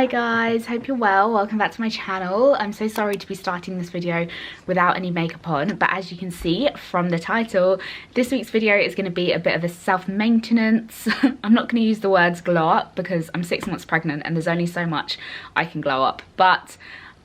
Hi guys, hope you're well. Welcome back to my channel. I'm so sorry to be starting this video without any makeup on, but as you can see from the title, this week's video is going to be a bit of a self-maintenance. I'm not going to use the words glow up because I'm 6 months pregnant and there's only so much I can glow up, but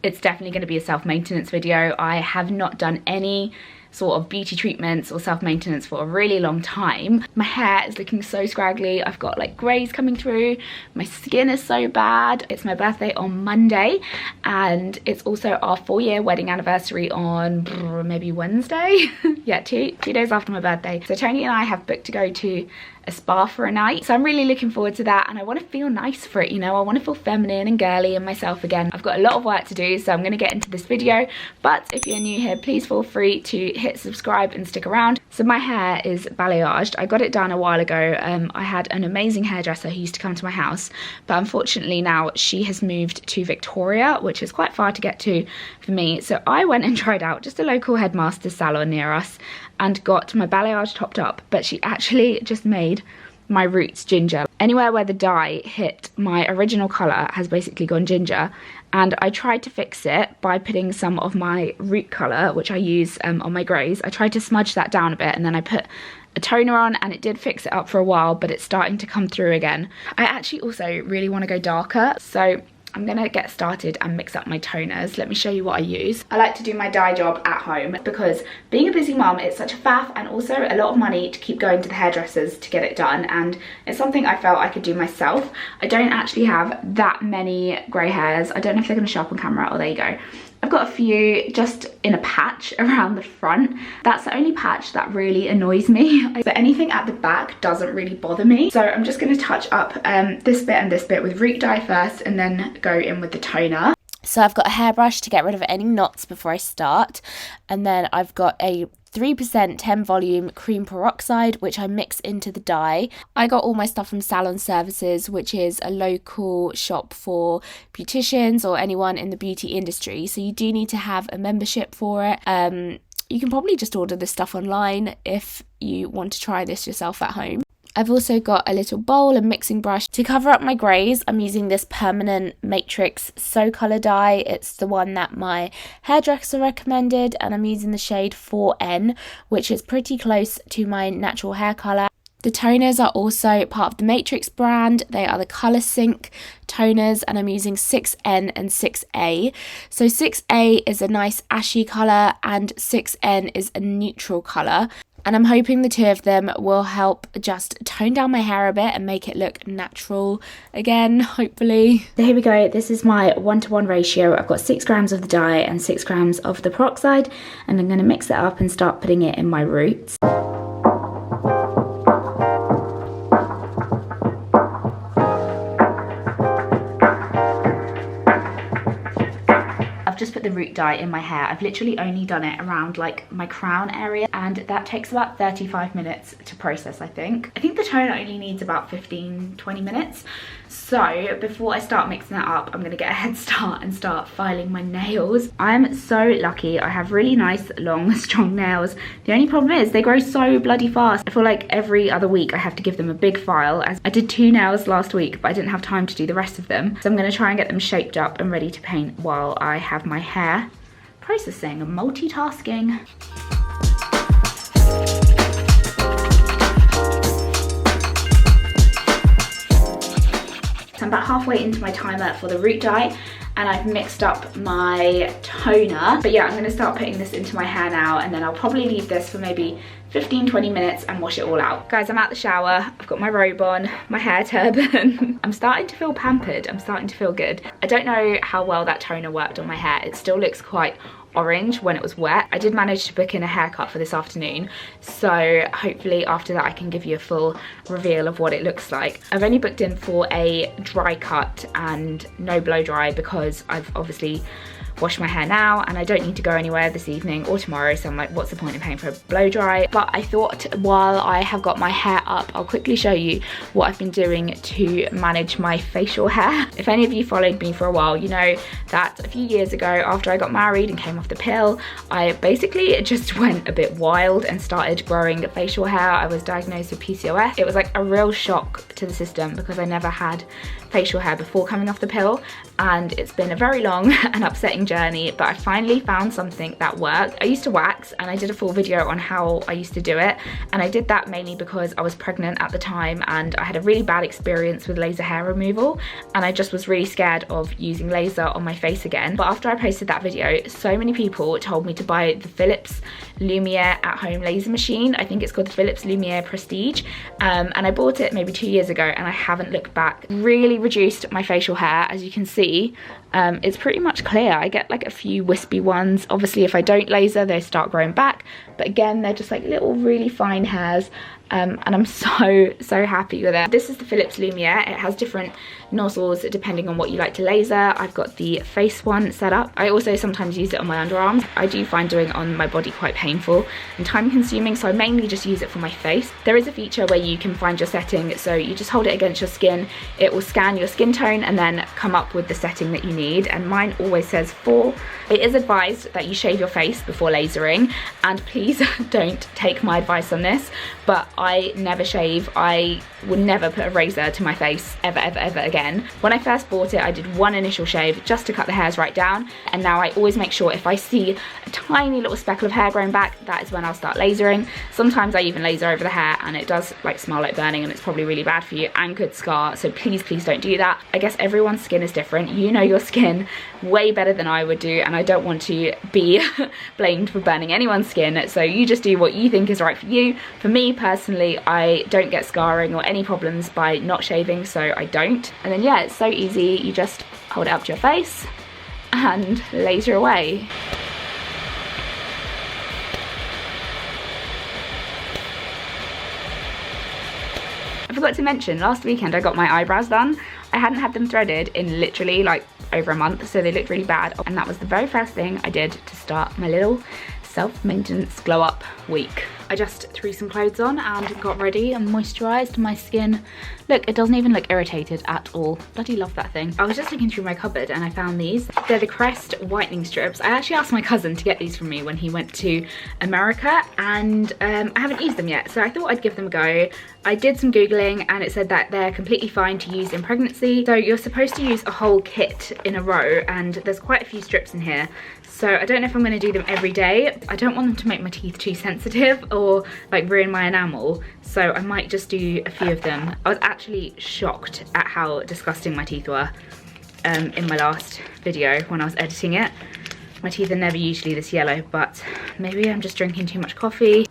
it's definitely going to be a self-maintenance video. I have not done any sort of beauty treatments or self-maintenance for a really long time. My hair is looking so scraggly. I've got like greys coming through. My skin is so bad. It's my birthday on Monday and it's also our 4-year wedding anniversary on maybe Wednesday. Yeah, two days after my birthday. So Tony and I have booked to go to a spa for a night, so I'm really looking forward to that, and I want to feel nice for it, you know. I want to feel feminine and girly and myself again. I've got a lot of work to do, so I'm going to get into this video, but if you're new here, please feel free to hit subscribe and stick around. So my hair is balayaged. I got it done a while ago. I had an amazing hairdresser who used to come to my house, but unfortunately now she has moved to Victoria, which is quite far to get to for me, so I went and tried out just a local headmaster's salon near us and got my balayage topped up, but she actually just made my roots ginger. Anywhere where the dye hit my original colour has basically gone ginger, and I tried to fix it by putting some of my root colour, which I use on my greys. I tried to smudge that down a bit and then I put a toner on and it did fix it up for a while, but it's starting to come through again. I actually also really want to go darker, so I'm gonna get started and mix up my toners. Let me show you what I use. I like to do my dye job at home because being a busy mum, it's such a faff and also a lot of money to keep going to the hairdressers to get it done, and it's something I felt I could do myself. I don't actually have that many grey hairs. I don't know if they're gonna show up on camera. Oh, there you go. I've got a few just in a patch around the front. That's the only patch that really annoys me. But anything at the back doesn't really bother me. So I'm just going to touch up this bit and this bit with root dye first and then go in with the toner. So I've got a hairbrush to get rid of any knots before I start. And then I've got a 3% 10 volume cream peroxide, which I mix into the dye. I got all my stuff from Salon Services, which is a local shop for beauticians or anyone in the beauty industry. So you do need to have a membership for it. You can probably just order this stuff online if you want to try this yourself at home. I've also got a little bowl and mixing brush. To cover up my greys, I'm using this permanent matrix So Colour dye. It's the one that my hairdresser recommended, and I'm using the shade 4N, which is pretty close to my natural hair colour. The toners are also part of the Matrix brand. They are the Colour Sync toners, and I'm using 6N and 6A. So 6A is a nice ashy colour and 6N is a neutral colour. And I'm hoping the two of them will help just tone down my hair a bit and make it look natural again, hopefully. So here we go. This is my 1:1 ratio. I've got 6 grams of the dye and 6 grams of the peroxide, and I'm going to mix it up and start putting it in my roots. Just put the root dye in my hair. I've literally only done it around like my crown area, and that takes about 35 minutes to process. I think the toner only needs about 15-20 minutes. So before I start mixing that up, I'm gonna get a head start and start filing my nails. I'm so lucky. I have really nice long strong nails. The only problem is they grow so bloody fast. I feel like every other week I have to give them a big file, as I did 2 nails last week, but I didn't have time to do the rest of them. So I'm gonna try and get them shaped up and ready to paint while I have my hair processing and multitasking. So I'm about halfway into my timer for the root dye, and I've mixed up my toner. But yeah, I'm gonna start putting this into my hair now, and then I'll probably leave this for maybe 15-20 minutes and wash it all out. Guys, I'm out the shower. I've got my robe on, my hair turban. I'm starting to feel pampered. I'm starting to feel good. I don't know how well that toner worked on my hair. It still looks quite orange when it was wet. I did manage to book in a haircut for this afternoon, so hopefully after that I can give you a full reveal of what it looks like. I've only booked in for a dry cut and no blow dry because I've obviously wash my hair now and I don't need to go anywhere this evening or tomorrow, so I'm like, what's the point in paying for a blow dry? But I thought while I have got my hair up, I'll quickly show you what I've been doing to manage my facial hair. If any of you followed me for a while, you know that a few years ago after I got married and came off the pill, I basically just went a bit wild and started growing facial hair. I was diagnosed with PCOS. It was like a real shock to the system because I never had facial hair before coming off the pill, and it's been a very long and upsetting journey, but I finally found something that worked. I used to wax and I did a full video on how I used to do it, and I did that mainly because I was pregnant at the time and I had a really bad experience with laser hair removal, and I just was really scared of using laser on my face again. But after I posted that video, so many people told me to buy the Philips Lumiere at home laser machine. I think it's called the Philips Lumiere Prestige, and I bought it maybe 2 years ago and I haven't looked back. Really reduced my facial hair, as you can see. It's pretty much clear. I get like a few wispy ones. Obviously if I don't laser they start growing back, but again they're just like little really fine hairs. And I'm so happy with it. This is the Philips Lumiere. It has different nozzles depending on what you like to laser. I've got the face one set up. I also sometimes use it on my underarms. I do find doing it on my body quite painful and time consuming, so I mainly just use it for my face. There is a feature where you can find your setting, so you just hold it against your skin. It will scan your skin tone and then come up with the setting that you need, and mine always says 4. It is advised that you shave your face before lasering, and please don't take my advice on this, but I never shave. I would never put a razor to my face ever again. When I first bought it, I did one initial shave just to cut the hairs right down, and now I always make sure if I see a tiny little speckle of hair growing back, that is when I'll start lasering. Sometimes I even laser over the hair and it does like smell like burning, and it's probably really bad for you and could scar, so please don't do that. I guess everyone's skin is different. You know your skin way better than I would do, and I don't want to be blamed for burning anyone's skin, so you just do what you think is right for you. For me personally, I don't get scarring or any problems by not shaving, so I don't. And then yeah, it's so easy. You just hold it up to your face and laser away. I forgot to mention, last weekend I got my eyebrows done. I hadn't had them threaded in literally like over a month, so they looked really bad, and that was the very first thing I did to start my little self-maintenance glow up week. I just threw some clothes on and got ready and moisturised my skin. Look, it doesn't even look irritated at all. Bloody love that thing. I was just looking through my cupboard and I found these. They're the Crest whitening strips. I actually asked my cousin to get these from me when he went to America, and I haven't used them yet, so I thought I'd give them a go. I did some Googling and it said that they're completely fine to use in pregnancy. So you're supposed to use a whole kit in a row, and there's quite a few strips in here. So I don't know if I'm gonna do them every day. I don't want them to make my teeth too sensitive or like ruin my enamel, so I might just do a few of them. I was actually shocked at how disgusting my teeth were in my last video when I was editing it. My teeth are never usually this yellow, but maybe I'm just drinking too much coffee.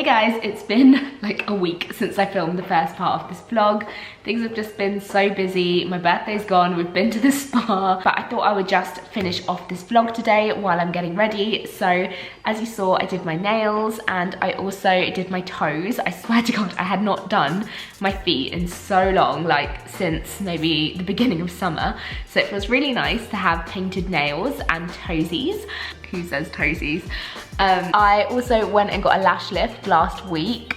Guys, it's been like a week since I filmed the first part of this vlog. Things have just been so busy. My birthday's gone, we've been to the spa, but I thought I would just finish off this vlog today while I'm getting ready. So as you saw, I did my nails and I also did my toes. I swear to God, I had not done my feet in so long, like since maybe the beginning of summer. So it feels really nice to have painted nails and toesies. Who says toesies? I also went and got a lash lift last week,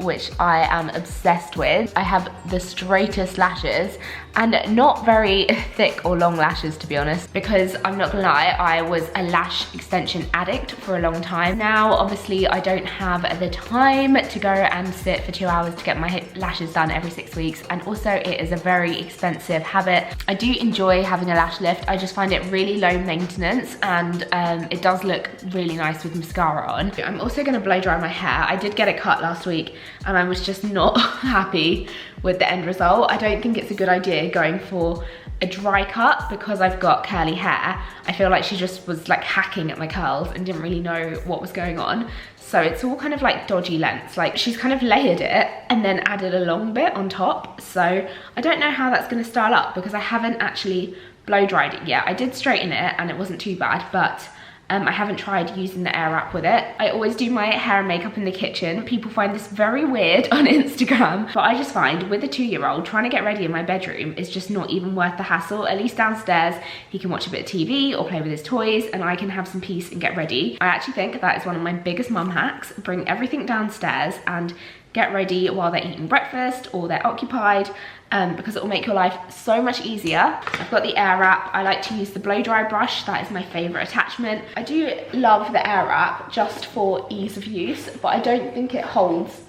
which I am obsessed with. I have the straightest lashes and not very thick or long lashes, to be honest, because I'm not gonna lie, I was a lash extension addict for a long time. Now obviously I don't have the time to go and sit for 2 hours to get my lashes done every 6 weeks, and also it is a very expensive habit. I do enjoy having a lash lift, I just find it really low maintenance, and it does look really nice with mascara on. I'm also gonna blow dry my hair. I did get it cut last week and I was just not happy with the end result. I don't think it's a good idea going for a dry cut because I've got curly hair. I feel like she just was like hacking at my curls and didn't really know what was going on. So it's all kind of like dodgy lengths. Like she's kind of layered it and then added a long bit on top. So I don't know how that's gonna style up because I haven't actually blow dried it yet. I did straighten it and it wasn't too bad, but I haven't tried using the air wrap with it. I always do my hair and makeup in the kitchen. People find this very weird on Instagram, but I just find with a 2-year-old, trying to get ready in my bedroom is just not even worth the hassle. At least downstairs, he can watch a bit of TV or play with his toys and I can have some peace and get ready. I actually think that is one of my biggest mum hacks. Bring everything downstairs and get ready while they're eating breakfast or they're occupied, because it will make your life so much easier. I've got the air wrap. I like to use the blow dry brush. That is my favorite attachment. I do love the air wrap just for ease of use, but I don't think it holds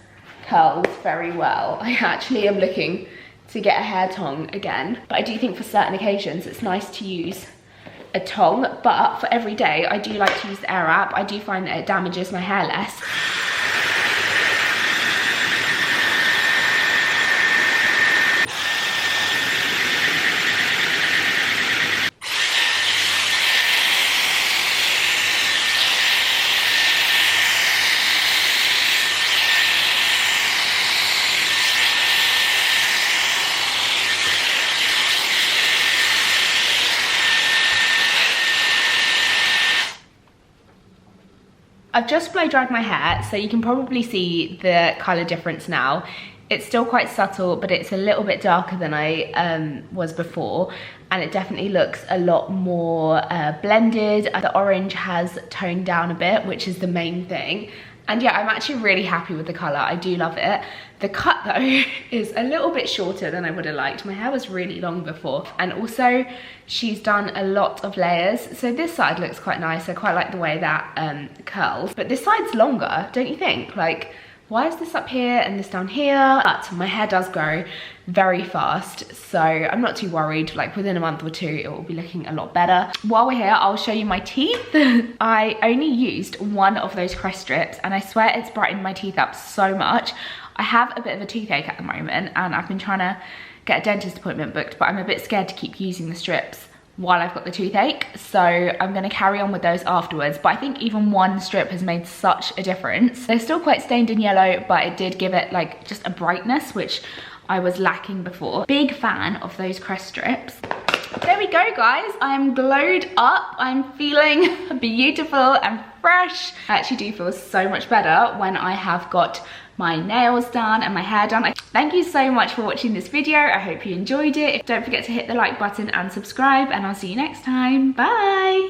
curls very well. I actually am looking to get a hair tong again, but I do think for certain occasions it's nice to use a tong, but for every day I do like to use the air wrap. I do find that it damages my hair less. I've just blow dried my hair, so you can probably see the colour difference now. It's still quite subtle, but it's a little bit darker than I was before, and it definitely looks a lot more blended. The orange has toned down a bit, which is the main thing. And yeah, I'm actually really happy with the colour. I do love it. The cut though is a little bit shorter than I would have liked. My hair was really long before. And also she's done a lot of layers. So this side looks quite nice. I quite like the way that curls. But this side's longer, don't you think? Like, why is this up here and this down here? But my hair does grow very fast, so I'm not too worried. Like within a month or two, it will be looking a lot better. While we're here, I'll show you my teeth. I only used one of those crest strips and I swear it's brightened my teeth up so much. I have a bit of a toothache at the moment and I've been trying to get a dentist appointment booked, but I'm a bit scared to keep using the strips while I've got the toothache, so I'm gonna carry on with those afterwards. But I think even one strip has made such a difference. They're still quite stained in yellow, but it did give it like just a brightness, which I was lacking before. Big fan of those crest strips. There we go, guys. I'm glowed up. I'm feeling beautiful and fresh. I actually do feel so much better when I have got my nails done and my hair done. Thank you so much for watching this video. I hope you enjoyed it. Don't forget to hit the like button and subscribe, and I'll see you next time. Bye.